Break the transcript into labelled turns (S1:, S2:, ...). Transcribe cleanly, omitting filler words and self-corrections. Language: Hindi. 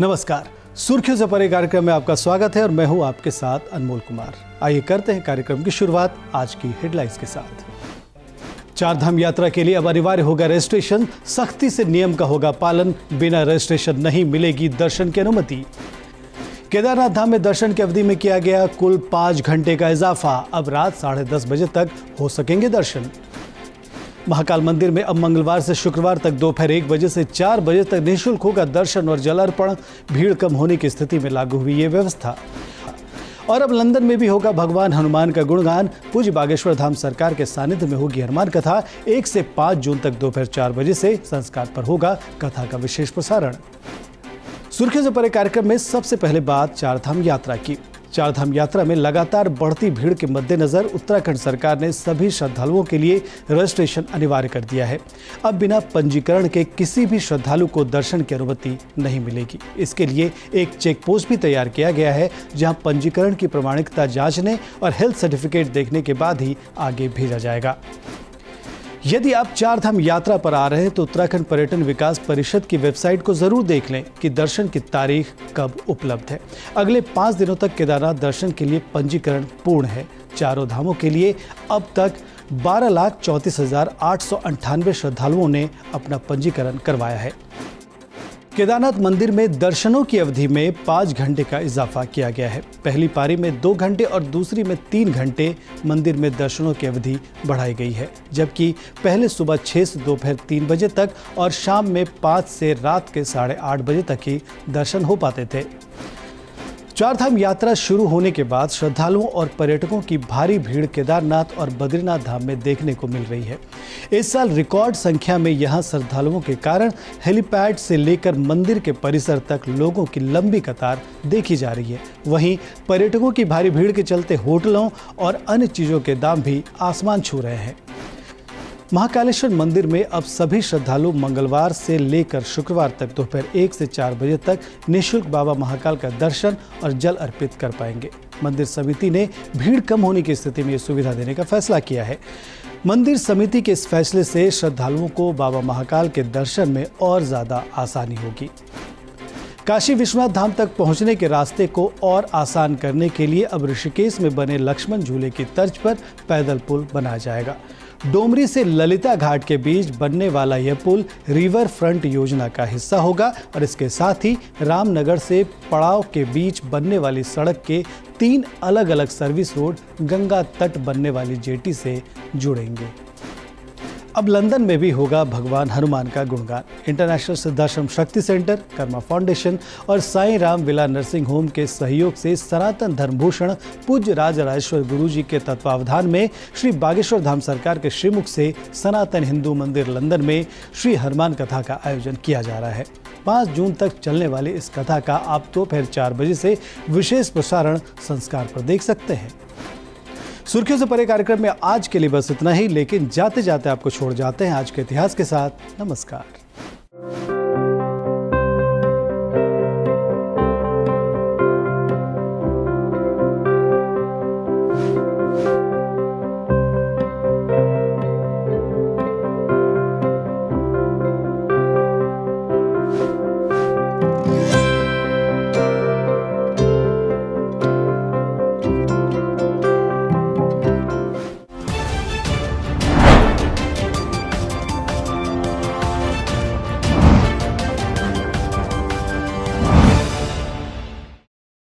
S1: नमस्कार, सुर्खियों से परे कार्यक्रम में आपका स्वागत है और मैं हूं आपके साथ अनमोल कुमार। आइए करते हैं कार्यक्रम की शुरुआत आज की हेडलाइंस के साथ। चारधाम यात्रा के लिए अब अनिवार्य होगा रजिस्ट्रेशन, सख्ती से नियम का होगा पालन, बिना रजिस्ट्रेशन नहीं मिलेगी दर्शन की अनुमति। केदारनाथ धाम में दर्शन की अवधि में किया गया कुल 5 घंटे का इजाफा, अब रात 10:30 बजे तक हो सकेंगे दर्शन। महाकाल मंदिर में अब मंगलवार से शुक्रवार तक दोपहर 1 बजे से 4 बजे तक निःशुल्क होगा दर्शन और जल अर्पण, भीड़ कम होने की स्थिति में लागू हुई ये व्यवस्था। और अब लंदन में भी होगा भगवान हनुमान का गुणगान, पूज्य बागेश्वर धाम सरकार के सानिध्य में होगी हनुमान कथा। 1 से 5 जून तक दोपहर 4 बजे से संस्कार पर होगा कथा का विशेष प्रसारण। सुर्खियों से परे कार्यक्रम में सबसे पहले बात चारधाम यात्रा की। चारधाम यात्रा में लगातार बढ़ती भीड़ के मद्देनजर उत्तराखंड सरकार ने सभी श्रद्धालुओं के लिए रजिस्ट्रेशन अनिवार्य कर दिया है। अब बिना पंजीकरण के किसी भी श्रद्धालु को दर्शन की अनुमति नहीं मिलेगी। इसके लिए एक चेक पोस्ट भी तैयार किया गया है, जहां पंजीकरण की प्रामाणिकता जांचने और हेल्थ सर्टिफिकेट देखने के बाद ही आगे भेजा जाएगा। यदि आप चारधाम यात्रा पर आ रहे हैं तो उत्तराखंड पर्यटन विकास परिषद की वेबसाइट को जरूर देख लें कि दर्शन की तारीख कब उपलब्ध है। अगले 5 दिनों तक केदारनाथ दर्शन के लिए पंजीकरण पूर्ण है। चारों धामों के लिए अब तक 12,34,898 श्रद्धालुओं ने अपना पंजीकरण करवाया है। केदारनाथ मंदिर में दर्शनों की अवधि में 5 घंटे का इजाफा किया गया है। पहली पारी में 2 घंटे और दूसरी में 3 घंटे मंदिर में दर्शनों की अवधि बढ़ाई गई है, जबकि पहले सुबह 6 से दोपहर 3 बजे तक और शाम में 5 से रात के 8:30 बजे तक ही दर्शन हो पाते थे। चारधाम यात्रा शुरू होने के बाद श्रद्धालुओं और पर्यटकों की भारी भीड़ केदारनाथ और बद्रीनाथ धाम में देखने को मिल रही है। इस साल रिकॉर्ड संख्या में यहां श्रद्धालुओं के कारण हेलीपैड से लेकर मंदिर के परिसर तक लोगों की लंबी कतार देखी जा रही है। वहीं पर्यटकों की भारी भीड़ के चलते होटलों और अन्य चीजों के दाम भी आसमान छू रहे हैं। महाकालेश्वर मंदिर में अब सभी श्रद्धालु मंगलवार से लेकर शुक्रवार तक दोपहर 1 से 4 बजे तक निःशुल्क बाबा महाकाल का दर्शन और जल अर्पित कर पाएंगे। मंदिर समिति ने भीड़ कम होने की स्थिति में यह सुविधा देने का फैसला किया है। मंदिर समिति के इस फैसले से श्रद्धालुओं को बाबा महाकाल के दर्शन में और ज्यादा आसानी होगी। काशी विश्वनाथ धाम तक पहुंचने के रास्ते को और आसान करने के लिए अब ऋषिकेश में बने लक्ष्मण झूले की तर्ज पर पैदल पुल बनाया जाएगा। डोमरी से ललिता घाट के बीच बनने वाला यह पुल रिवर फ्रंट योजना का हिस्सा होगा और इसके साथ ही रामनगर से पड़ाव के बीच बनने वाली सड़क के 3 अलग-अलग सर्विस रोड गंगा तट बनने वाली जेटी से जुड़ेंगे। अब लंदन में भी होगा भगवान हनुमान का गुणगान। इंटरनेशनल सिद्धाश्रम शक्ति सेंटर, कर्मा फाउंडेशन और Sai Ram villa nursing home के सहयोग से सनातन धर्मभूषण पूज्य राजराजेश्वर गुरु जी के तत्वावधान में श्री बागेश्वर धाम सरकार के श्रीमुख से सनातन हिंदू मंदिर लंदन में श्री हनुमान कथा का आयोजन किया जा रहा है। 5 जून तक चलने वाली इस कथा का आप दोपहर 4 बजे से विशेष प्रसारण संस्कार पर देख सकते हैं। सुर्खियों से परे कार्यक्रम में आज के लिए बस इतना ही, लेकिन जाते जाते आपको छोड़ जाते हैं आज के इतिहास के साथ। नमस्कार।